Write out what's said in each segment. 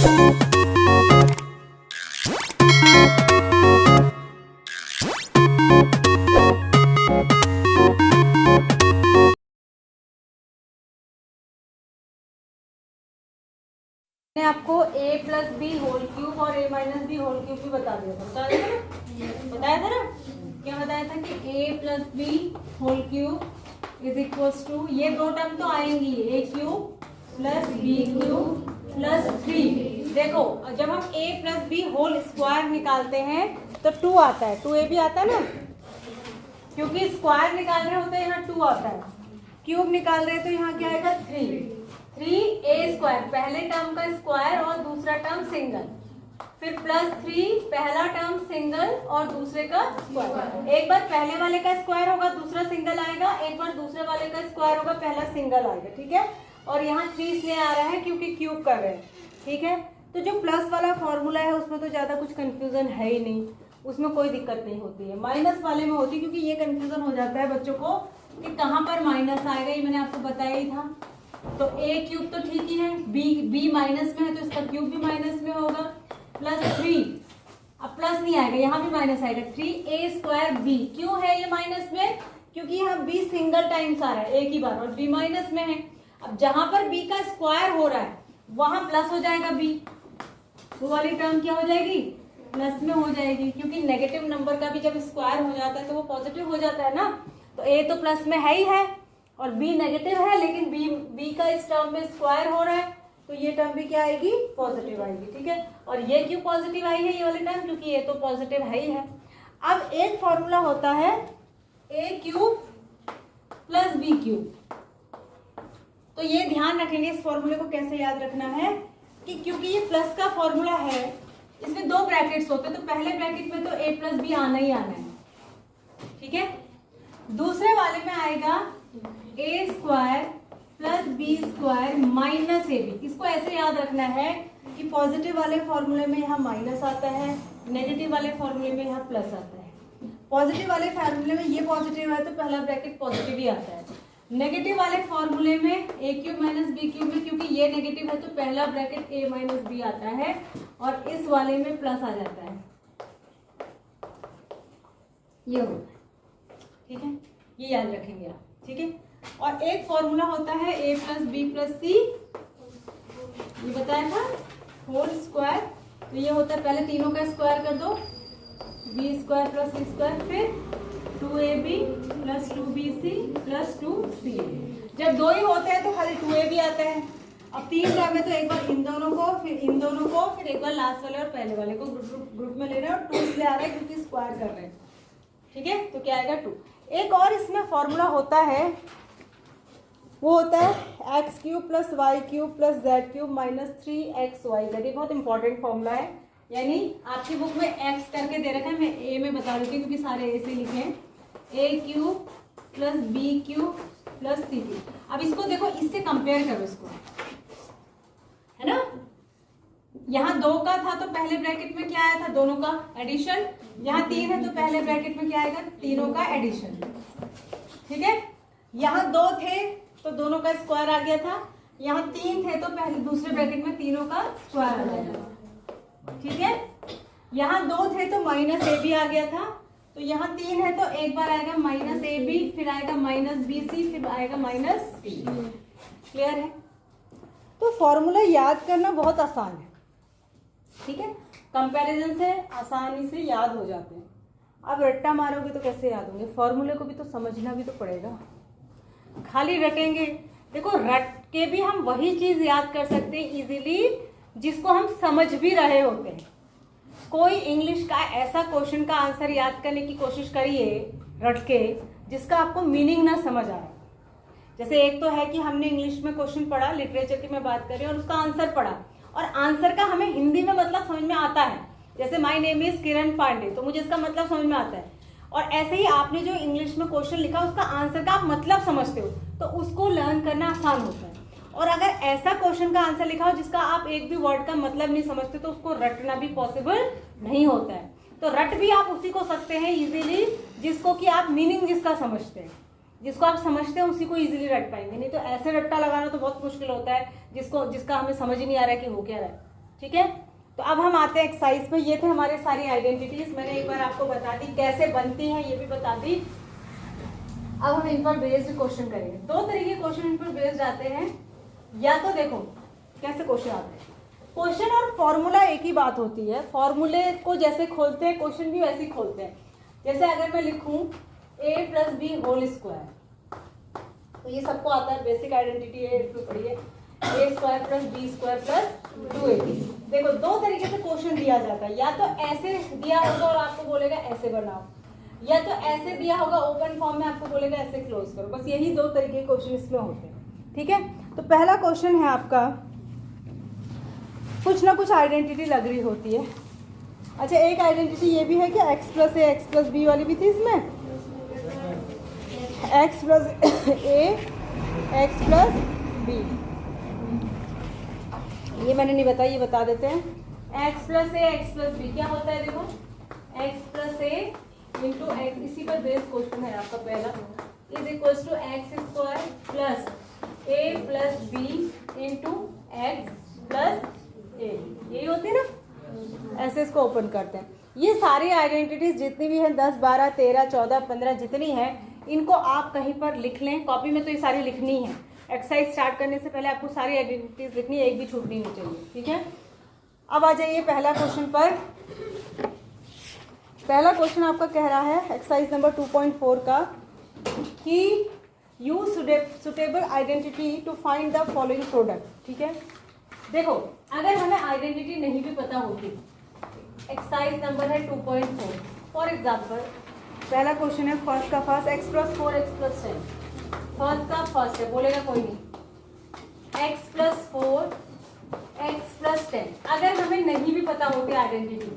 मैंने आपको a plus B whole cube और a minus B whole cube भी बता दिया था, बताया था ना। क्या बताया था कि a plus B whole cube is equals to, ये दो टर्म तो आएंगी, a cube plus B cube plus 3। देखो जब हम a plus B whole square निकालते हैं तो 2 आता है, 2a भी आता है ना, क्योंकि स्क्वायर निकाल रहे होते हैं यहाँ 2 आता है, क्यूब निकाल रहे हैं तो यहाँ क्या आएगा 3a स्क्वायर, पहले टर्म का स्क्वायर और दूसरा टर्म सिंगल, फिर प्लस 3 पहला टर्म सिंगल और दूसरे का स्क्वायर। एक बार पहले वाले का स्क्वायर होगा दूसरा सिंगल आएगा, एक बार दूसरे वाले का स्क्वायर होगा पहला सिंगल आएगा, ठीक है। और यहाँ 3 इसलिए आ रहा है क्योंकि क्यूब कर रहे हैं, ठीक है। तो जो प्लस वाला फॉर्मूला है उसमें तो ज्यादा कुछ कंफ्यूजन है ही नहीं, उसमें कोई दिक्कत नहीं होती है। माइनस वाले में होती है क्योंकि ये कंफ्यूजन हो जाता है बच्चों को कि कहाँ पर माइनस आएगा, ये मैंने आपको बताया ही था। तो a क्यूब तो ठीक ही है, b माइनस में है तो इसका क्यूब भी माइनस में होगा, प्लस 3, अब प्लस नहीं आएगा, यहाँ भी माइनस आएगा, 3a स्क्वायर b। क्यों है ये माइनस में? क्योंकि यहाँ b सिंगल टाइम्स आ रहा है एक ही बार और b माइनस में है। अब जहां पर b का स्क्वायर हो रहा है वहां प्लस हो जाएगा b, वो वाली टर्म क्या हो जाएगी? प्लस में हो जाएगी, क्योंकि नेगेटिव नंबर का भी जब स्क्वायर हो जाता है तो वो पॉजिटिव हो जाता है ना। तो a तो प्लस में है ही है और b नेगेटिव है, लेकिन b का इस टर्म में स्क्वायर हो रहा है तो ये टर्म भी क्या आएगी? पॉजिटिव आएगी, ठीक है। और ये क्यों पॉजिटिव आई है ये वाली टर्म? क्योंकि ये तो पॉजिटिव है ही है। अब एक फॉर्मूला होता है a cube plus B cube, तो ये ध्यान रखेंगे इस फॉर्मूले को कैसे याद रखना है कि क्योंकि ये प्लस का फॉर्मूला है इसमें 2 ब्रैकेट्स होते हैं, तो पहले ब्रैकेट में तो a प्लस बी आना ही आना है, ठीक है। दूसरे वाले में आएगा a square plus B square minus A B. इसको ऐसे याद रखना है कि पॉजिटिव वाले फॉर्मूले में यहाँ माइनस आता है, नेगेटिव वाले फॉर्मूले में यहाँ प्लस आता है। पॉजिटिव वाले फॉर्मूले में ये पॉजिटिव है तो पहला ब्रैकेट पॉजिटिव ही आता है, नेगेटिव वाले फॉर्मूले में a cube minus B cube में क्योंकि ये नेगेटिव है तो पहला ब्रैकेट a माइनस बी आता है और इस वाले में प्लस आ जाता है, ये होता है, ठीक है। ये याद रखेंगे आप, ठीक है। और एक फॉर्मूला होता है a प्लस बी प्लस सी, ये बताया था, होल स्क्वायर। तो ये होता है पहले तीनों का स्क्वायर कर दो, बी स्क्वायर प्लस सी स्क्वायर, फिर 2ab plus 2bc plus 2c। जब 2 ही होते हैं तो खाली 2ab आता है। अब 3 टर्म है तो एक बार इन दोनों को, फिर इन दोनों को, फिर एक बार लास्ट वाले और पहले वाले को ग्रुप में ले रहे हैं और 2 इसलिए आ रहा है क्योंकि स्क्वायर कर रहे हैं, ठीक है। तो क्या आएगा 2। एक और इसमें फॉर्मूला होता है, वो होता है X cube plus Y cube plus Z cube minus 3xyz। ये बहुत इंपॉर्टेंट फॉर्मूला है, यानी आपकी बुक में x करके दे रखा है, मैं a में बता देती हूँ क्योंकि सारे a से लिखे हैं, a cube plus B cube plus C cube. अब इसको देखो, इससे कंपेयर करो इसको, है ना। यहाँ 2 का था तो पहले ब्रैकेट में क्या आया था? दोनों का एडिशन। यहाँ 3 है तो पहले ब्रैकेट में क्या आएगा? तीनों का एडिशन, ठीक है। यहाँ 2 थे तो दोनों का स्क्वायर आ गया था, यहाँ 3 थे तो पहले दूसरे ब्रैकेट में तीनों का स्क्वायर आ जाएगा, ठीक है। यहाँ 2 थे तो माइनस ए बी आ गया था, तो यहाँ 3 है तो एक बार आएगा माइनस ए बी, फिर आएगा माइनस बी सी, फिर आएगा माइनस सी। क्लियर है? तो फॉर्मूला याद करना बहुत आसान है, ठीक है। कंपैरिजन से आसानी से याद हो जाते हैं। अब रट्टा मारोगे तो कैसे याद होंगे? फॉर्मूले को भी तो समझना भी तो पड़ेगा, खाली रटेंगे। देखो रट के भी हम वही चीज याद कर सकते हैं इजीली जिसको हम समझ भी रहे होते हैं। कोई इंग्लिश का ऐसा क्वेश्चन का आंसर याद करने की कोशिश करिए रट के जिसका आपको मीनिंग ना समझ आ रहा। जैसे एक तो है कि हमने इंग्लिश में क्वेश्चन पढ़ा, लिटरेचर की मैं बात कर रही हूँ, और उसका आंसर पढ़ा और आंसर का हमें हिंदी में मतलब समझ में आता है। जैसे माय नेम इज किरण पांडे, तो मुझे इसका मतलब समझ में आता है। और ऐसे ही आपने जो इंग्लिश में क्वेश्चन लिखा उसका आंसर का आप मतलब समझते हो तो उसको लर्न करना आसान होता है। और अगर ऐसा क्वेश्चन का आंसर लिखा हो जिसका आप एक भी वर्ड का मतलब नहीं समझते तो उसको रटना भी पॉसिबल नहीं होता है। तो रट भी आप उसी को सकते हैं इजीली जिसको कि आप मीनिंग जिसका समझते हैं, जिसको आप समझते हैं उसी को इजीली रट पाएंगे। नहीं तो ऐसे रट्टा लगाना तो बहुत मुश्किल होता है जिसका हमें समझ ही नहीं आ रहा है कि हो क्या रहा है, ठीक है, तो अब हम आते हैं एक्सरसाइज पे। ये थे हमारे सारी आइडेंटिटीज, मैंने एक बार आपको बता दी कैसे बनती हैं, ये भी बता दी। अब हम इन पर बेस्ड क्वेश्चन करेंगे। दो तरीके क्वेश्चन इन पर बेस्ड आते हैं, या तो देखो कैसे क्वेश्चन आते हैं। क्वेश्चन और फॉर्मूला एक ही बात होती है, फॉर्मूले को जैसे खोलते हैं क्वेश्चन भी वैसे ही खोलते हैं। जैसे अगर मैं लिखूं a + b होल स्क्वायर, तो ये सबको आता है, बेसिक आइडेंटिटी है, इसमें पढ़िए a² + b² + 2ab। देखो दो तरीके से क्वेश्चन दिया जाता है, या तो ऐसे दिया होगा और आपको बोलेगा ऐसे बनाओ, या तो ऐसे दिया होगा ओपन फॉर्म में, आपको बोलेगा ऐसे क्लोज करो। बस यही दो तरीके के क्वेश्चन इसमें होते हैं। ठीक है, तो पहला क्वेश्चन है आपका, कुछ ना कुछ आइडेंटिटी लग रही होती है। अच्छा, एक आइडेंटिटी ये भी है कि x + a x + b वाली भी थी इसमें, x + a x + b, ये मैंने नहीं बताया, ये बता देते हैं। x + a x + b क्या होता है, देखो x + a × x, इसी पर बेस क्वेश्चन है आपका पहला, is equal to x² + a + b × x + a, यही होती है ना। ऐसे इसको ओपन करते हैं। ये सारी आइडेंटिटीज जितनी भी हैं 10, 12, 13, 14, 15 जितनी है, इनको आप कहीं पर लिख लें। कॉपी में तो ये सारी लिखनी है। एक्सरसाइज स्टार्ट करने से पहले आपको सारी आइडेंटिटीज लिखनी है, एक भी छूटनी नहीं चाहिए। ठीक है, अब आ जाइए पहला क्वेश्चन पर। पहला क्वेश्चन आपका कह रहा है एक्सरसाइज नंबर 2.4 का कि use suitable identity to find the following product. ठीक है, देखो अगर हमें आइडेंटिटी नहीं भी पता होती, एक्सरसाइज नंबर है 2.4। फॉर एग्जाम्पल पहला क्वेश्चन है फर्स्ट का फर्स्ट, x + 4 x + 10, फर्स्ट का फर्स्ट है, बोलेगा कोई नहीं, x + 4 x + 10। अगर हमें नहीं भी पता होती आइडेंटिटी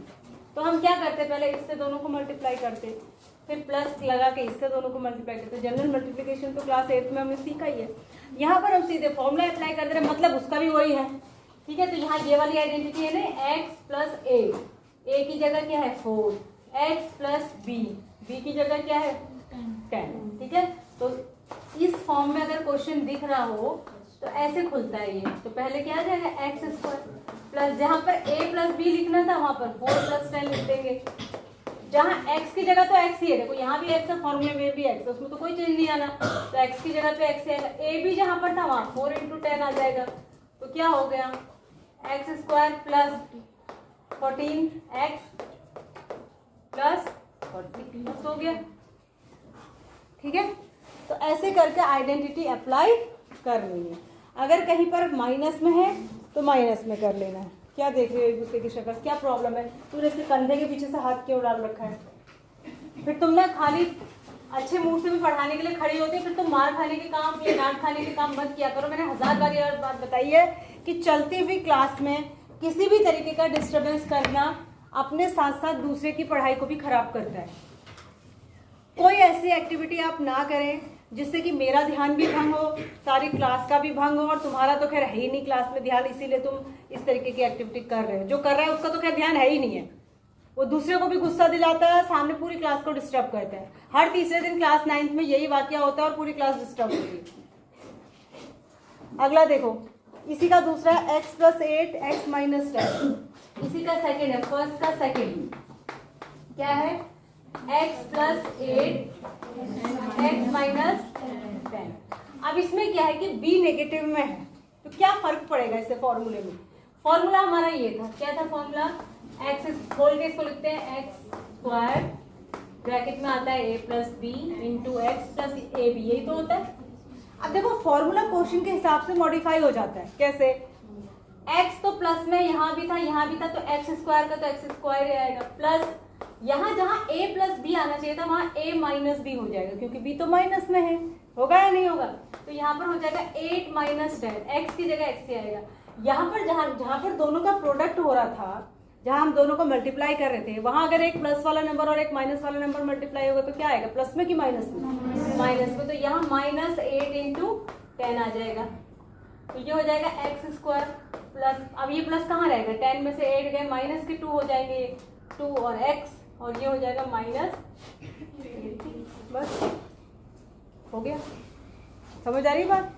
तो हम क्या करते, पहले इससे दोनों को मल्टीप्लाई करते, फिर प्लस लगा के इससे दोनों को मल्टीप्लाई करते। जनरल मल्टीप्लिकेशन तो क्लास 8 में हमने सीखा ही है। यहाँ पर हम सीधे फॉर्मूला अप्लाई कर दे रहे, मतलब उसका भी वही है। ठीक है, तो यहाँ ये वाली आइडेंटिटी है ना, x + a की जगह क्या है 4, x + b की जगह क्या है 10। ठीक है, तो इस फॉर्म में अगर क्वेश्चन दिख रहा हो तो ऐसे खुलता है ये। तो पहले क्या आ जाएगा x² प्लस, जहाँ पर a + b लिखना था वहां पर 4 + 10 लिख देंगे। जहाँ x की जगह तो x ही है, देखो यहाँ भी x है, फॉर्मूले में भी x है, उसमें तो कोई चेंज नहीं आना, तो x की जगह पे x आएगा। a भी जहाँ पर था वहाँ 4 × 10 आ जाएगा, तो क्या हो गया x² + 14x + 40 हो गया। ठीक है, तो ऐसे करके आइडेंटिटी अप्लाई कर लेनी है। अगर कहीं पर माइनस में है तो माइनस में कर लेना है। क्या देख रहे हो एक दूसरे की शक्ल, क्या प्रॉब्लम है, तूने इसके कंधे के पीछे से हाथ क्यों डाल रखा है? फिर तुम ना खाली अच्छे मूड से भी पढ़ाने के लिए खड़ी होती है, फिर तुम मार खाने के काम या डांट खाने के काम मत किया करो। मैंने 1000 बार ये बात बताई है कि चलती हुई क्लास में किसी भी तरीके का डिस्टर्बेंस करना अपने साथ साथ दूसरे की पढ़ाई को भी खराब करता है। कोई ऐसी एक्टिविटी आप ना करें जिससे कि मेरा ध्यान भी भंग हो, सारी क्लास का भी भंग हो, और तुम्हारा तो खैर है ही नहीं क्लास में ध्यान, इसीलिए तुम इस तरीके की एक्टिविटी कर रहे हो। जो कर रहा है उसका तो खैर ध्यान है ही नहीं है, वो दूसरे को भी गुस्सा दिलाता है, सामने पूरी क्लास को डिस्टर्ब करता है। हर तीसरे दिन क्लास 9th में यही वाकया होता है और पूरी क्लास डिस्टर्ब होती है। अगला देखो, इसी का दूसरा है x + 8 x - 10, इसी का सेकेंड है, फर्स्ट का सेकेंड क्या है x + 8 x - 10। अब इसमें क्या है कि b नेगेटिव में है, तो क्या फर्क पड़ेगा इससे फॉर्मूले में? फॉर्मूला हमारा ये था, क्या था फॉर्मूला, x खोल के इसको लिखते हैं x² ब्रैकेट में आता है a + b × x + ab, यही तो होता है। अब देखो फॉर्मूला क्वेश्चन के हिसाब से मॉडिफाई हो जाता है। कैसे, x तो प्लस में यहाँ भी था यहाँ भी था, तो x² का तो x² ही आएगा, प्लस यहाँ जहाँ a + b आना चाहिए था वहाँ a - b हो जाएगा, क्योंकि b तो माइनस में है। होगा या नहीं होगा? तो यहाँ पर हो जाएगा 8 - 10, x की जगह x ही आएगा। यहाँ पर जहाँ पर दोनों का प्रोडक्ट हो रहा था, जहाँ हम दोनों को मल्टीप्लाई कर रहे थे, वहां अगर एक प्लस वाला नंबर और एक माइनस वाला नंबर मल्टीप्लाई होगा तो क्या आएगा, प्लस में कि माइनस में? माइनस में। तो यहाँ -8 × 10 आ जाएगा, तो ये हो जाएगा x² प्लस, अब ये प्लस कहाँ रहेगा, 10 में से 8 गए, माइनस के 2 हो जाएंगे, 2 और x, और ये हो जाएगा -80। बस हो गया, समझ आ रही बात?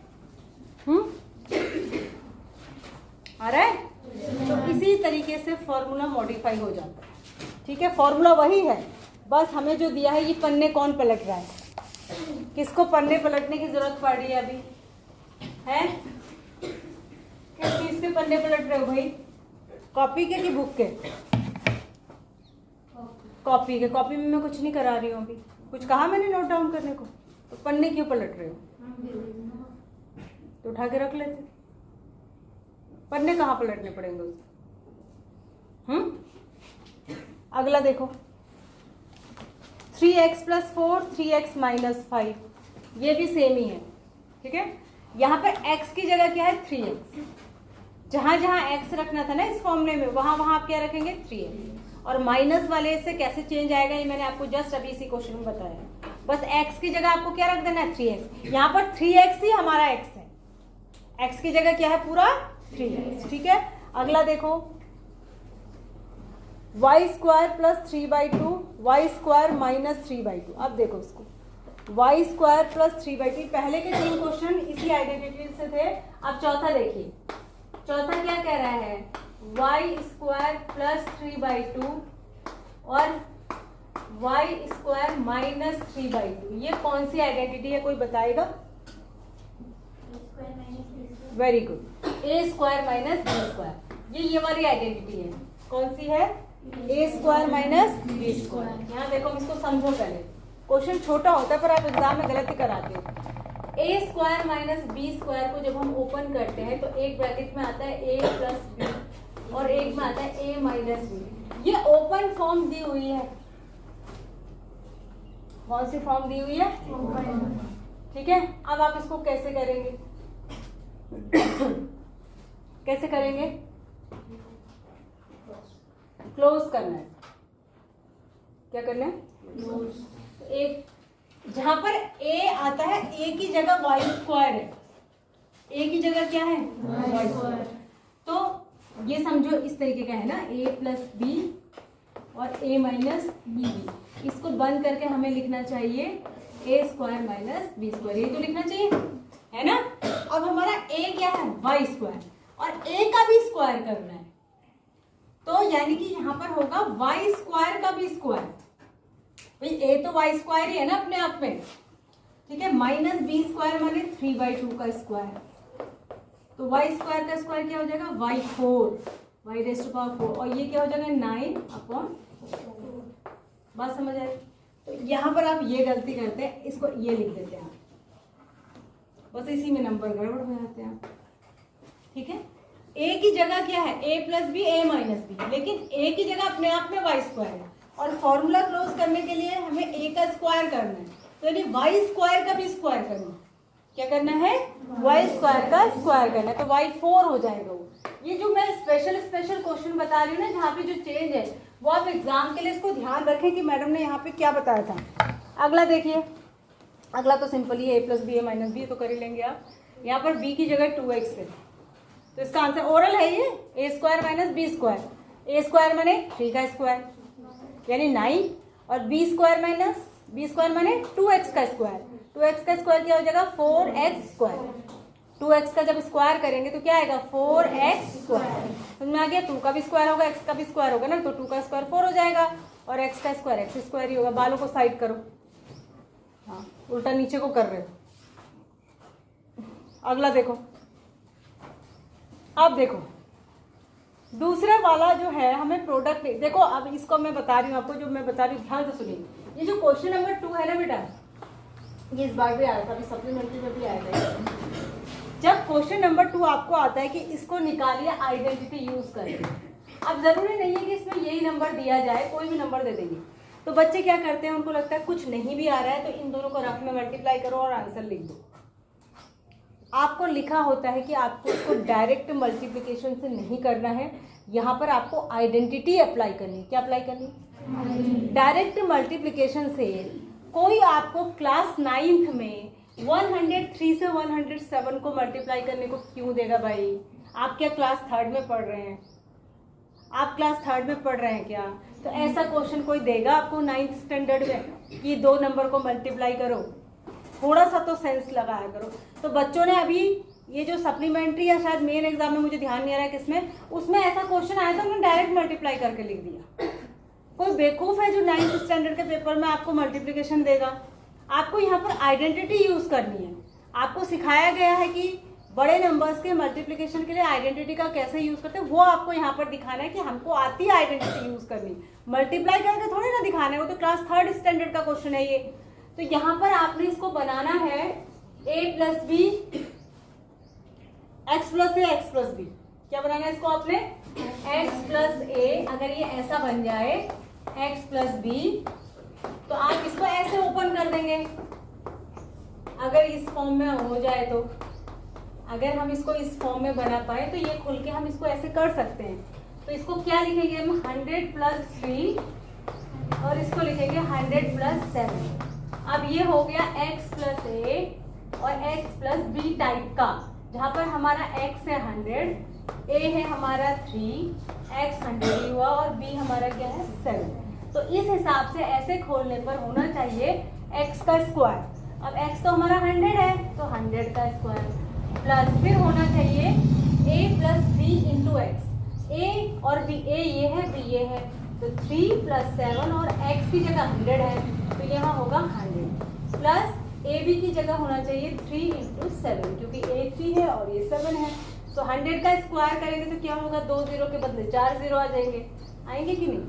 आ रहा है? तो इसी तरीके से फॉर्मूला मॉडिफाई हो जाता है। ठीक है, फॉर्मूला वही है, बस हमें जो दिया है ये पन्ने कौन पलट रहा है, किसको पन्ने पलटने की जरूरत पड़ रही है अभी है? किस चीज के पन्ने पलट रहे हो भाई? कॉपी के कि बुक के? कॉपी के। कॉपी में मैं कुछ नहीं करा रही हूँ अभी, कुछ कहा मैंने नोट डाउन करने को? तो पन्ने क्यों पलट रहे हो? तो उठा के रख लेते। पन्ने कहाँ पलटने पड़ेंगे उससे? अगला देखो, 3x + 4 3x - 5, ये भी सेम ही है। ठीक है, यहाँ पर x की जगह क्या है? 3x। जहां जहां x रखना था ना इस फॉर्मूले में, वहां वहां आप क्या रखेंगे? 3x। और माइनस वाले से कैसे चेंज आएगा ये मैंने आपको जस्ट अभी इसी क्वेश्चन में बताया। बस x की जगह आपको क्या रख देना है? 3x। यहाँ पर 3x ही हमारा x है, x की जगह क्या है? पूरा 3x। ठीक है, अगला देखो, y² + 3/2 y² - 3/2। अब देखो इसको, y² + 3/2। पहले के 3 क्वेश्चन इसी आइडेंटिटी से थे। अब चौथा देखिए, चौथा क्या कह रहा है? y² + 3/2 और y² - 3/2। ये कौन सी आइडेंटिटी है, कोई बताएगा? Very good, a² - b²। ये वाली आइडेंटिटी है। कौन सी है? a² - b²। यहाँ देखो, इसको समझो पहले, क्वेश्चन छोटा होता है पर आप एग्जाम में गलती कराते हो। a² - b² को जब हम ओपन करते हैं तो एक ब्रैकेट में आता है a + b और एक में आता है a - b। ये ओपन फॉर्म दी हुई है। कौन सी फॉर्म दी हुई है? ठीक है, अब आप इसको कैसे करेंगे? कैसे करेंगे? क्लोज करना है। क्या करना है? क्लोज। एक जहां पर a आता है, a की जगह y² है। a की जगह क्या है? y²। तो ये समझो इस तरीके का है ना, a + b और a - b। इसको बंद करके हमें लिखना चाहिए a² - b²। ये तो लिखना चाहिए, है ना? अब हमारा a क्या है? y² और a का भी स्क्वायर करना है, तो यानी कि यहाँ पर होगा y² का भी स्क्वायर। भाई a तो y² ही है ना अपने आप में। ठीक है, -b² माने 3/2 का स्क्वायर। तो y² का स्क्वायर क्या हो जाएगा? y4 y⁴। और ये क्या हो जाएगा? 9/4। बात समझ आई? तो यहाँ पर आप ये गलती करते हैं, इसको ये लिख देते हैं, बस इसी में नंबर गड़बड़ हो जाते हैं। ठीक है, a की जगह क्या है? a + b a - b, लेकिन a की जगग अपने आप में y² है और फॉर्मूला क्लोज करने के लिए हमें a का स्क्वायर करना है, तो यानी y² का भी स्क्वायर करना है। क्या करना है? y² का स्क्वायर करना है, तो y4 हो जाएगा वो। ये जो मैं स्पेशल क्वेश्चन बता रही हूँ ना, जहाँ पे जो चेंज है वो आप एग्जाम के लिए इसको ध्यान रखें कि मैडम ने यहाँ पे क्या बताया था। अगला देखिए, अगला तो simple he a + b a - b तो कर ही लेंगे आप। यहाँ पर b की जगह 2x है, तो इसका आंसर ओरल है ये, a² - b²। a² माने 3 का स्क्वायर यानी 9 और b² माने 2x का स्क्वायर। 2x का स्क्वायर क्या हो जाएगा? 4x²। 2x का जब स्क्वायर करेंगे तो क्या आएगा? 4x²। समझ में आ गया? 2 का भी स्क्वायर होगा, x का भी स्क्वायर होगा ना, तो 2 का स्क्वायर 4 हो जाएगा और x का स्क्वायर x² ही होगा। बालों को साइड करो, हाँ उल्टा नीचे को कर रहे हो। अगला देखो, अब देखो दूसरा वाला जो है हमें प्रोडक्ट देखो। अब इसको मैं बता रही हूँ आपको, जो मैं बता रही हूँ ध्यान से सुनिए। ये जो क्वेश्चन नंबर 2 है ना बेटा, ये इस बार भी आया था, अभी सप्लीमेंट्री में भी आएगा। जब क्वेश्चन नंबर 2 आपको आता है कि इसको निकालिए आइडेंटिटी यूज करके, अब जरूरी नहीं है कि इसमें यही नंबर दिया जाए, कोई भी नंबर दे देंगे। तो बच्चे क्या करते हैं, उनको लगता है कुछ नहीं भी आ रहा है तो इन दोनों को रफ में मल्टीप्लाई करो और आंसर लिख दो। आपको लिखा होता है कि आपको इसको डायरेक्ट मल्टीप्लिकेशन से नहीं करना है, यहाँ पर आपको आइडेंटिटी अप्लाई करनी। क्या अप्लाई करनी? डायरेक्ट मल्टीप्लिकेशन से कोई आपको क्लास 9th में 103 से 107 को मल्टीप्लाई करने को क्यों देगा भाई? आप क्या क्लास 3rd में पढ़ रहे हैं? आप क्लास 3rd में पढ़ रहे हैं क्या? तो ऐसा क्वेश्चन कोई देगा आपको 9th स्टैंडर्ड में कि 2 नंबर को मल्टीप्लाई करो? थोड़ा सा तो सेंस लगाया करो। तो बच्चों ने अभी ये जो सप्लीमेंट्री या शायद मेन एग्जाम में मुझे ध्यान नहीं आ रहा है किसमें, उसमें ऐसा क्वेश्चन आया था, उन्होंने डायरेक्ट मल्टीप्लाई करके लिख दिया। कोई बेवकूफ़ है जो 9th स्टैंडर्ड के पेपर में आपको मल्टीप्लिकेशन देगा। आपको यहाँ पर आइडेंटिटी यूज़ करनी है। आपको सिखाया गया है कि बड़े नंबर्स के मल्टीप्लिकेशन के लिए आइडेंटिटी का कैसे यूज़ करते हैं, वो आपको यहाँ पर दिखाना है कि हमको आती है आइडेंटिटी यूज़ करनी। मल्टीप्लाई करके थोड़ी ना दिखाना है, वो तो क्लास 3rd स्टैंडर्ड का क्वेश्चन है ये। तो यहाँ पर आपने इसको बनाना है a plus B X plus A X plus B. क्या बनाना है इसको आपने, x प्लस ए। अगर ये ऐसा बन जाए x प्लस बी, तो आप इसको ऐसे ओपन कर देंगे। अगर इस फॉर्म में हो जाए तो, अगर हम इसको इस फॉर्म में बना पाए तो ये खुल के हम इसको ऐसे कर सकते हैं। तो इसको क्या लिखेंगे हम, 100 प्लस 3 और इसको लिखेंगे 100 प्लस 7। अब ये हो गया x प्लस ए और x प्लस बी टाइप का, जहाँ पर हमारा x है 100, a है हमारा 3, x 100 हुआ और b हमारा क्या है 7। तो इस हिसाब से ऐसे खोलने पर होना चाहिए x का स्क्वायर। अब x तो हमारा 100 है तो 100 का स्क्वायर प्लस फिर होना चाहिए a plus 3 into x. a और b, a ये है b ये है, तो 3 प्लस 7 और x की जगह 100 है तो यहाँ होगा 100 प्लस ए बी की जगह होना चाहिए 3 इंटू 7, क्योंकि a 3 है और ये 7 है। तो 100 का स्क्वायर करेंगे तो क्या होगा, 2 जीरो के बदले 4 जीरो आ जाएंगे, आएंगे कि नहीं।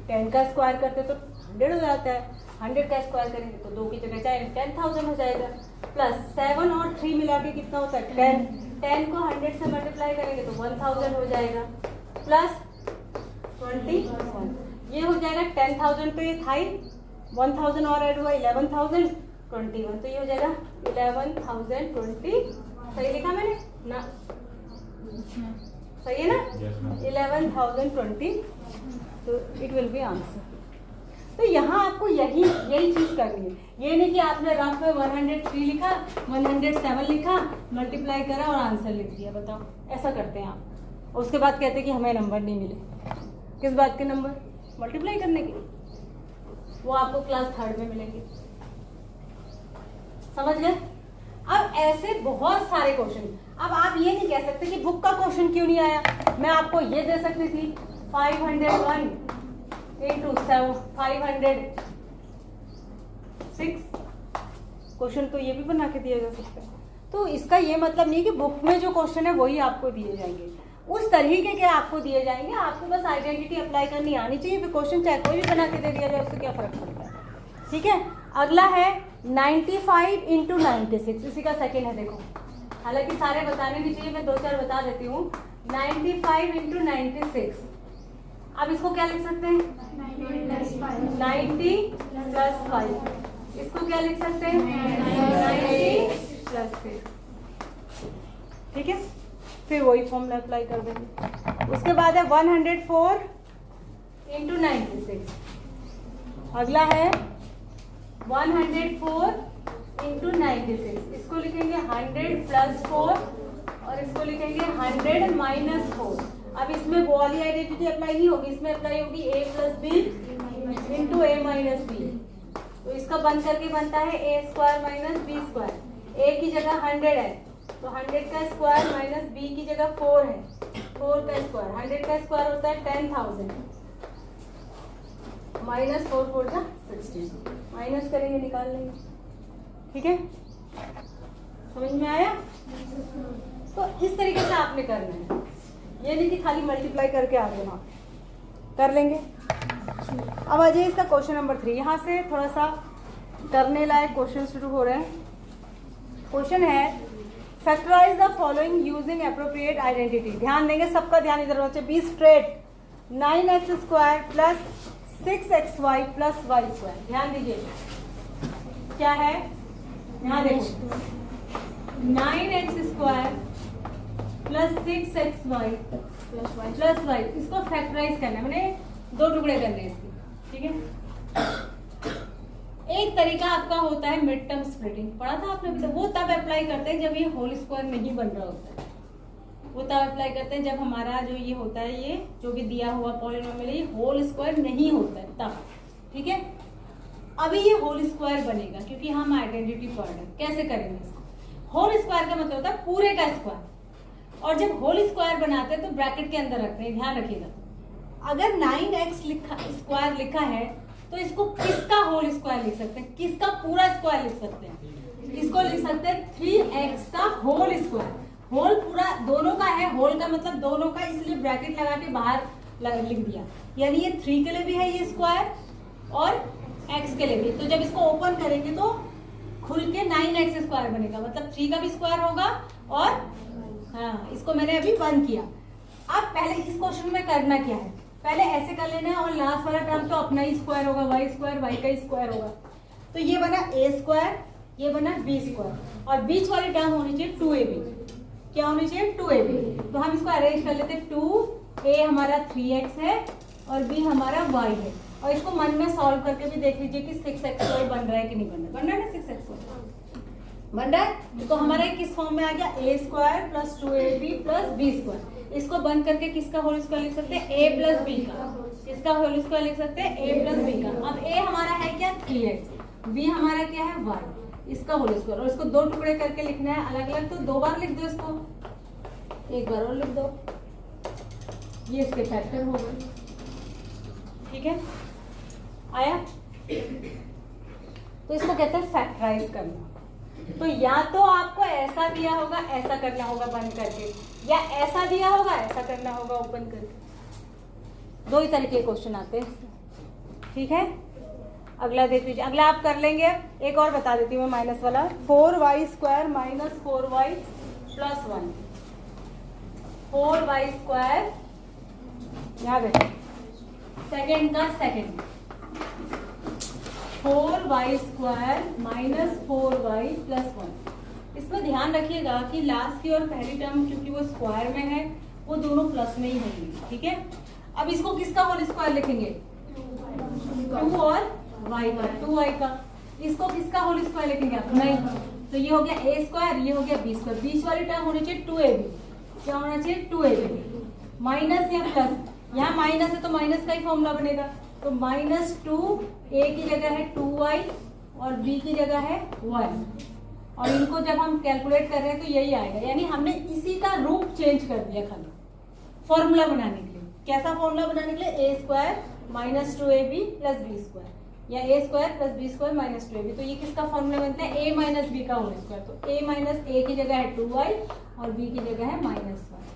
10 का स्क्वायर करते तो 100 हो जाता है, 100 का स्क्वायर करेंगे तो 2 की जगह चाहे 10,000 हो जाएगा। प्लस 7 और 3 मिला के कितना होता है 10, 10 को 100 से मल्टीप्लाई करेंगे तो 1000 हो जाएगा प्लस 21, ये हो जाएगा 10,000 तो ये था ही, 1000 और ऐड हुआ 11,021, तो ये हो जाएगा 11,020। सही लिखा मैंने ना, सही है ना, 11,020, तो इट विल बी आंसर। तो यहाँ आपको यही चीज करनी है, ये नहीं कि आपने रफ में 103 लिखा, 107 लिखा, मल्टीप्लाई करा और आंसर लिख दिया। बताओ, ऐसा करते हैं आप, उसके बाद कहते हैं कि हमें नंबर नहीं मिले। किस बात के नंबर, मल्टीप्लाई करने के, वो आपको क्लास 3rd में मिलेंगे। समझ गए। अब ऐसे बहुत सारे क्वेश्चन, अब आप ये नहीं कह सकते कि बुक का क्वेश्चन क्यों नहीं आया। मैं आपको ये दे सकती थी 501 इंटू 506 क्वेश्चन, तो ये भी बना के दिया जा सकता है। तो इसका ये मतलब नहीं कि बुक में जो क्वेश्चन है वही आपको दिए जाएंगे, उस तरीके के आपको दिए जाएंगे। आपको बस आइडेंटिटी अप्लाई करनी आनी चाहिए, फिर क्वेश्चन चाहे कोई भी बना के दे दिया जाए, उससे क्या फर्क पड़ता है। ठीक है, अगला है 95 इंटू 96, इसी का सेकेंड है। देखो, हालांकि सारे बताने भी चाहिए, मैं 2-4 बता देती हूँ। 95 इंटू 96, अब इसको क्या लिख सकते हैं, 90 प्लस 5। इसको क्या लिख सकते हैं, 90 प्लस 6। ठीक है, फिर वही फॉर्मूला अप्लाई कर देंगे। उसके बाद है 104 इंटू 96। अगला है 104 इंटू 96, इसको लिखेंगे 100 प्लस 4 और इसको लिखेंगे 100 माइनस 4। अब इसमें वो वाली आइडेंटिटी अप्लाई नहीं होगी, इसमें अप्लाई होगी a plus B into A minus B. तो इसका बंद करके बनता है a square minus B square. a की जगह 100 है तो 100 का स्क्वायर माइनस b की जगह 4 है, 4 का स्क्वायर। 100 का स्क्वायर होता है 10,000 माइनस 4 4 का 16, माइनस करेंगे निकाल लेंगे। ठीक है, समझ में आया। तो इस तरीके से आपने करना है, ये नहीं कि खाली मल्टीप्लाई करके आ गए, वहाँ कर लेंगे। अब आ जाइए इसका क्वेश्चन नंबर 3। यहाँ से थोड़ा सा करने लायक क्वेश्चन शुरू हो रहे हैं। क्वेश्चन है factorise the following using appropriate identity. ध्यान देंगे, सबका ध्यान इधर होना चाहिए। B straight 9x square plus 6xy plus Y square. ध्यान दीजिए क्या है, यहाँ देखो 9x square plus 6xy plus Y, इसको फैक्टराइज करना है, मैंने 2 टुकड़े करने हैं इसके। ठीक है, एक तरीका आपका होता है मिड टर्म स्प्लिटिंग, पढ़ा था आपने भी, तो वो तब अप्लाई करते हैं जब ये होल स्क्वायर नहीं बन रहा होता है। वो तब अप्लाई करते हैं जब हमारा जो ये होता है, ये जो भी दिया हुआ पॉलिनोमियल ये होल स्क्वायर नहीं होता है तब। ठीक है, अभी ये होल स्क्वायर बनेगा क्योंकि हम आइडेंटिटी पढ़ रहे हैं। कैसे करेंगे इसको, होल स्क्वायर का मतलब होता है पूरे का स्क्वायर, और जब होल स्क्वायर बनाते हैं तो ब्रैकेट के अंदर रखते हैं, ध्यान रखिएगा। अगर 9x स्क्वायर लिखा है तो इसको किसका होल स्क्वायर लिख सकते हैं, किसका पूरा स्क्वायर लिख सकते हैं, इसको लिख सकते हैं 3x का होल स्क्वायर। होल पूरा दोनों का है, होल का मतलब दोनों का, इसलिए ब्रैकेट लगा के बाहर लिख दिया। यानी ये 3 के लिए भी है ये स्क्वायर और x के लिए भी। तो जब इसको ओपन करेंगे तो खुल के 9x स्क्वायर बनेगा, मतलब 3 का भी स्क्वायर होगा और हाँ, इसको मैंने अभी बंद किया। अब पहले इस क्वेश्चन में करना क्या है, पहले ऐसे कर लेना है और लास्ट वाला टर्म तो अपना ही स्क्वायर होगा, y स्क्वायर y का स्क्वायर होगा। तो ये बना a स्क्वायर, ये बना b स्क्वायर, और बीच वाली टर्म होनी चाहिए 2ab। क्या होनी चाहिए 2ab। तो हम इसको अरेंज कर लेते हैं, 2a हमारा 3x है और b हमारा y है। और इसको मन में सॉल्व करके भी देख लीजिए कि 6xy बन रहा है कि नहीं बन रहा है। बन रहा है ना 6xy बन रहा है। तो हमारा किस फॉर्म में आ गया, a square plus 2ab plus b square. इसको बंद करके किसका होल स्क्वायर लिख सकते हैं, a प्लस b का। किसका होल स्क्वायर लिख सकते हैं, a प्लस b का। अब a हमारा है क्या 3x, b हमारा क्या है y, इसका होल स्क्वायर। और इसको 2 टुकड़े करके लिखना है अलग अलग, तो 2 बार लिख दो इसको, एक बार और लिख दो, ये इसके फैक्टर हो गए। ठीक है, आया। तो इसको कहते हैं फैक्टराइज करना। तो या तो आपको ऐसा दिया होगा, ऐसा करना होगा बंद करके, या ऐसा दिया होगा, ऐसा करना होगा ओपन करके। 2 ही तरीके के क्वेश्चन आते हैं। ठीक है, अगला देख लीजिए। अगला आप कर लेंगे, एक और बता देती हूँ मैं माइनस वाला। 4y square minus 4y plus 1। 4y square, याद है सेकेंड का second, 4y square minus 4y plus 1। इसमें ध्यान रखिएगा कि लास्ट की और पहली टर्म क्योंकि वो स्क्वायर में है, वो दोनों प्लस में ही होंगी। ठीक है, अब इसको किसका होल स्क्वायर लिखेंगे, 2 और y का, 2y का। इसको किसका होल स्क्वायर लिखेंगे आप, नहीं। तो ये हो गया a स्क्वायर, ये हो गया b स्क्वायर। बीच वाली टर्म होनी चाहिए 2ab। क्या होना चाहिए 2ab। माइनस या प्लस, यहाँ माइनस है तो माइनस का ही फॉर्मूला बनेगा। तो माइनस 2, a की जगह है 2y और b की जगह है 1। और इनको जब हम कैलकुलेट कर रहे हैं तो यही आएगा। यानी हमने इसी का रूप चेंज कर दिया खाली फॉर्मूला बनाने के लिए। कैसा फॉर्मूला बनाने के लिए, a square minus 2ab plus b square, या a square plus b square minus 2ab। तो ये किसका फॉर्मूला बनता है, a माइनस b का होल स्क्वायर। तो a माइनस a की जगह है 2y और b की जगह है माइनस 1।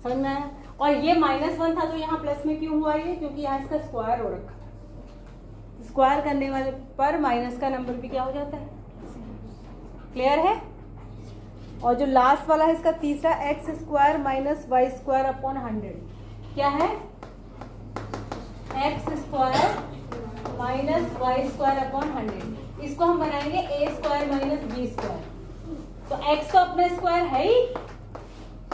समझ में आया। और ये -1 था तो यहाँ प्लस में क्यों हुआ ये, क्योंकि यहाँ इसका स्क्वायर हो रखा। स्क्वायर करने वाले पर माइनस का नंबर भी क्या हो जाता है, क्लियर है। और जो लास्ट वाला है इसका तीसरा, X square minus Y square upon 100, क्या है, X square minus Y square upon 100। इसको हम बनाएंगे a square minus B square. तो x तो अपना स्क्वायर है ही,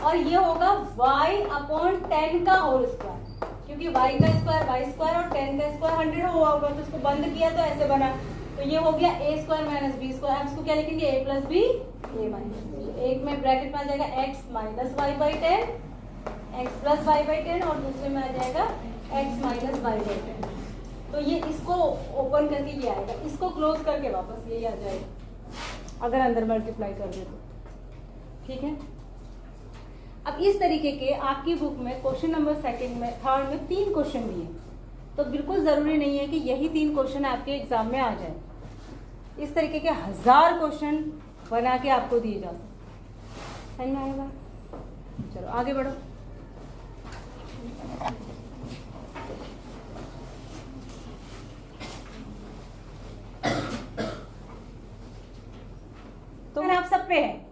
और ये होगा y अपॉन 10 का होल स्क्वायर, क्योंकि y का स्क्वायर y स्क्वायर और 10 का स्क्वायर 100 हुआ होगा। तो इसको बंद किया तो ऐसे बना। तो ये हो गया a square minus B square. हम इसको क्या लिखेंगे, a plus B, a minus B. एक में ब्रैकेट में आ जाएगा x minus Y by 10, x plus Y by 10, और दूसरे में आ जाएगा x माइनस वाई बाई 10। तो ये इसको ओपन करके ये आएगा, इसको क्लोज करके वापस यही आ जाएगा अगर अंदर मल्टीप्लाई कर दे तो। ठीक है, अब इस तरीके के आपकी बुक में क्वेश्चन नंबर सेकंड में, थर्ड में 3 क्वेश्चन दिए। तो बिल्कुल जरूरी नहीं है कि यही 3 क्वेश्चन आपके एग्जाम में आ जाए। इस तरीके के 1000 क्वेश्चन बना के आपको दिए जा सकते। सही में आएगा। चलो आगे बढ़ो। तो आप सब पे है,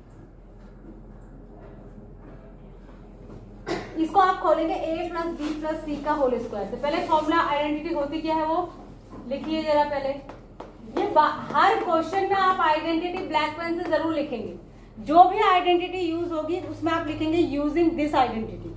इसको आप खोलेंगे a प्लस बी प्लस सी का होल स्क्वायर। तो पहले फॉर्मूला आइडेंटिटी होती क्या है वो लिखिए जरा पहले। ये हर क्वेश्चन में आप आइडेंटिटी ब्लैक पेन से जरूर लिखेंगे। जो भी आइडेंटिटी यूज होगी उसमें आप लिखेंगे यूजिंग दिस आइडेंटिटी।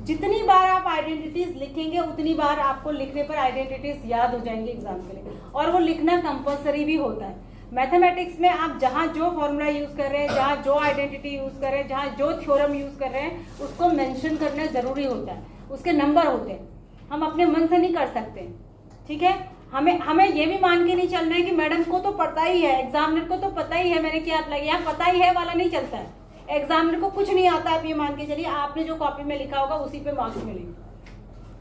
जितनी बार आप आइडेंटिटीज लिखेंगे उतनी बार आपको लिखने पर आइडेंटिटीज याद हो जाएंगे एग्जाम के लिए, और वो लिखना कंपलसरी भी होता है। मैथमेटिक्स में आप जहां जो फॉर्मूला यूज कर रहे हैं, जहां जो आइडेंटिटी यूज कर रहे हैं, जहां जो थ्योरम यूज कर रहे हैं, उसको मेंशन करना जरूरी होता है। उसके नंबर होते हैं, हम अपने मन से नहीं कर सकते। ठीक है, हमें ये भी मान के नहीं चलना है कि मैडम को तो पता ही है, एग्जामिनर को तो पता ही है मैंने क्या अप्लाई किया, पता ही है वाला नहीं चलता है। एग्जामिनर को कुछ नहीं आता, आप ये मान के चलिए आपने जो कॉपी में लिखा होगा उसी पे मार्क्स मिलेंगे।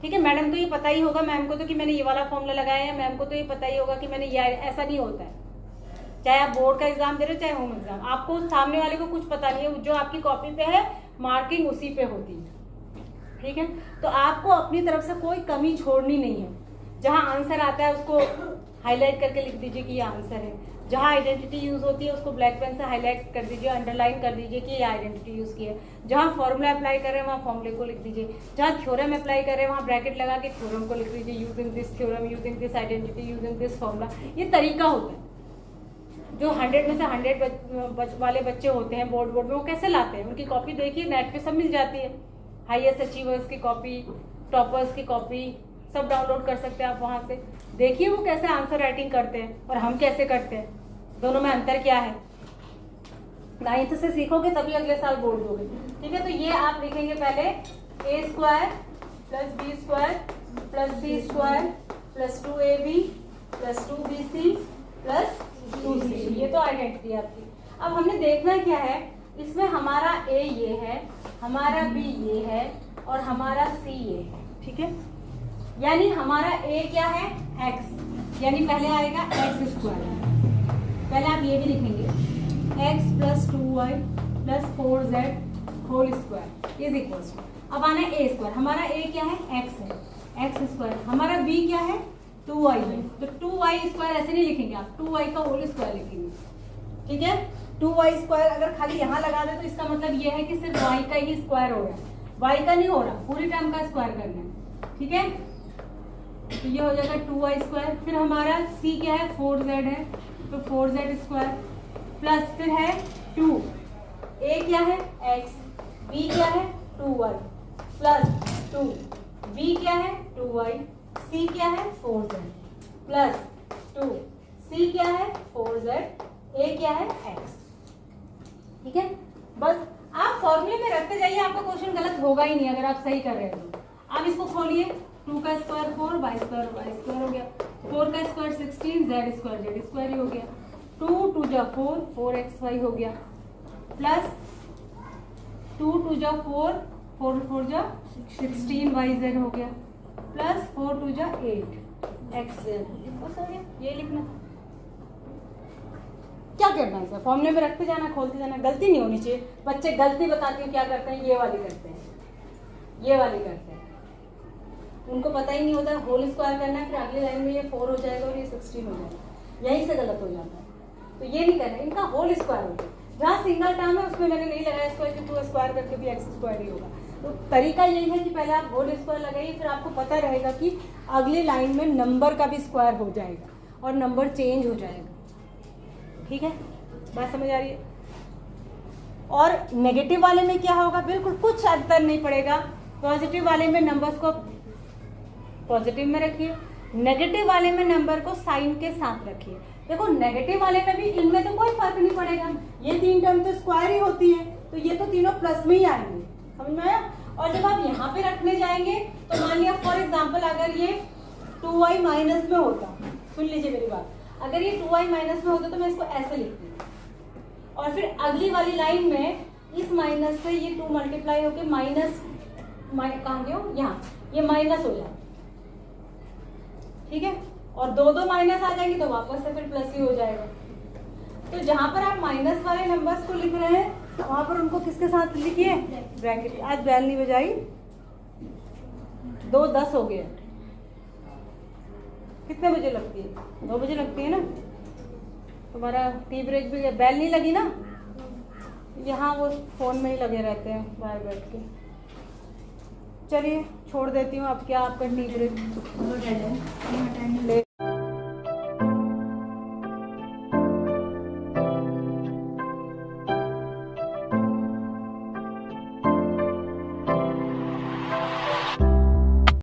ठीक है, मैडम को ये पता ही होगा, मैम को तो कि मैंने ये वाला फॉर्मूला लगाया है, मैम को तो ये पता ही होगा कि मैंने ये, ऐसा नहीं होता है। चाहे आप बोर्ड का एग्जाम दे रहे हो चाहे होम एग्जाम, आपको सामने वाले को कुछ पता नहीं है, जो आपकी कॉपी पे है मार्किंग उसी पे होती है। ठीक है, तो आपको अपनी तरफ से कोई कमी छोड़नी नहीं है। जहां आंसर आता है उसको हाईलाइट करके लिख दीजिए कि ये आंसर है। जहां आइडेंटिटी यूज होती है उसको ब्लैक पेन से हाईलाइट कर दीजिए, अंडरलाइन कर दीजिए कि ये आइडेंटिटी यूज की है। जहां फॉर्मूला अप्लाई कर रहे हैं वहां फॉर्मूले को लिख दीजिए। जहां थ्योरम अप्लाई कर रहे हैं वहां ब्रैकेट लगा के थ्योरम को लिख दीजिए, using this theorem, using this identity, using this formula. ये तरीका होता है। जो 100 में से 100 वाले बच्चे होते हैं बोर्ड में, वो कैसे लाते हैं? उनकी कॉपी देखिए, नेट पे सब मिल जाती है। हाईएस्ट अचीवर्स की कॉपी, टॉपर्स की कॉपी सब डाउनलोड कर सकते हैं आप वहां से। देखिए वो कैसे आंसर राइटिंग करते हैं और हम कैसे करते हैं, दोनों में अंतर क्या है। 9th से सीखोगे तभी अगले साल बोर्ड दोगे। ठीक है, तो ये आप लिखेंगे पहले a² + b² + c² + 2ab + 2bc + 2c। ये तो आइडेंटिटी आपकी। अब हमने देखना क्या है, इसमें हमारा a ये है, हमारा b ये है और हमारा c ये है। ठीक है, यानी हमारा a क्या है, x, यानी पहले आएगा x²। पहले आप ये भी लिखेंगे x + 2y + 4z² = अब आना है a²। हमारा a क्या है, x है, x²। हमारा b क्या है, 2y है। तो 2y² ऐसे नहीं लिखेंगे आप, 2y का होल स्क्वायर लिखेंगे। ठीक है, 2y² अगर खाली यहाँ लगा दे तो इसका मतलब ये है कि सिर्फ y का ही स्क्वायर हो रहा है, y का नहीं हो रहा, पूरी टर्म का स्क्वायर करना है। ठीक है, तो ये हो जाएगा 2y²। फिर हमारा c क्या है, 4z है, तो 4z² प्लस फिर है 2, a क्या है x, b क्या है 2y प्लस 2, b क्या है 2y, c क्या है 4z प्लस 2, c क्या है 4z, a क्या है x। ठीक है, बस आप फॉर्मूले में रखते जाइए, आपका क्वेश्चन गलत होगा ही नहीं अगर आप सही कर रहे हो तो। आप इसको खोलिए, 2 का स्क्वायर 4, y² हो गया, 4 का स्क्वायर 16, z² ही हो गया, 2 2 जा 4, 4xy हो गया, प्लस 2 2 जा 4, 4 4 जा 16yz हो गया, प्लस 4 2 जा 8xz। बस हो गया, ये लिखना। क्या करना है सर, फॉर्मूले में रखते जाना, खोलते जाना, गलती नहीं होनी चाहिए। बच्चे गलती बताते हैं क्या करते हैं, ये वाली करते हैं, ये वाली करते हैं, उनको पता ही नहीं होता होल स्क्वायर करना है, फिर अगली लाइन में ये 4 हो जाएगा और ये 16 हो जाएगा, यहीं से गलत हो जाता है। तो ये नहीं करना, इनका होल स्क्वायर होता है। जहाँ सिंगल टर्म है उसमें मैंने नहीं लगाया स्क्वायर, कि 2 स्क्वायर करके भी x² ही होगा। तो तरीका यही है कि पहले आप होल स्क्वायर लगाइए, फिर आपको पता रहेगा कि अगली लाइन में नंबर का भी स्क्वायर हो जाएगा और नंबर चेंज हो जाएगा। ठीक है, बात समझ आ रही है। और नेगेटिव वाले में क्या होगा, बिल्कुल कुछ अंतर नहीं पड़ेगा। पॉजिटिव वाले में नंबर्स को पॉजिटिव में रखिए, नेगेटिव वाले में नंबर को साइन के साथ रखिए। देखो नेगेटिव वाले में भी इनमें तो कोई फर्क नहीं पड़ेगा, ये 3 टर्म तो स्क्वायर ही होती है, तो ये तो तीनों प्लस में ही आएंगे, समझ में आया। और जब आप यहाँ पे रखने जाएंगे तो मान लिया फॉर एग्जाम्पल अगर ये 2y माइनस में होता, सुन लीजिए मेरी बात, अगर ये 2y माइनस में होता तो मैं इसको ऐसे लिखती, और फिर अगली वाली लाइन में इस माइनस से ये 2 मल्टीप्लाई होकर माइनस, कहाँ गए हो, यहाँ, ये माइनस हो जाए। ठीक है, और 2 माइनस आ जाएंगे तो वापस से फिर प्लस ही हो जाएगा। तो जहां पर आप माइनस वाले नंबर्स को लिख रहे हैं वहां पर उनको किसके साथ लिखिए, ब्रैकेट। आज बेल नहीं बजाई, 2:10 हो गए। कितने बजे लगती है, 2 बजे लगती है ना। तुम्हारा टी ब्रेक भी, बेल नहीं लगी ना, यहाँ वो फोन में ही लगे रहते हैं बाहर बैठ के। चलिए छोड़ देती हूँ, अब क्या आपका टी ब्रेक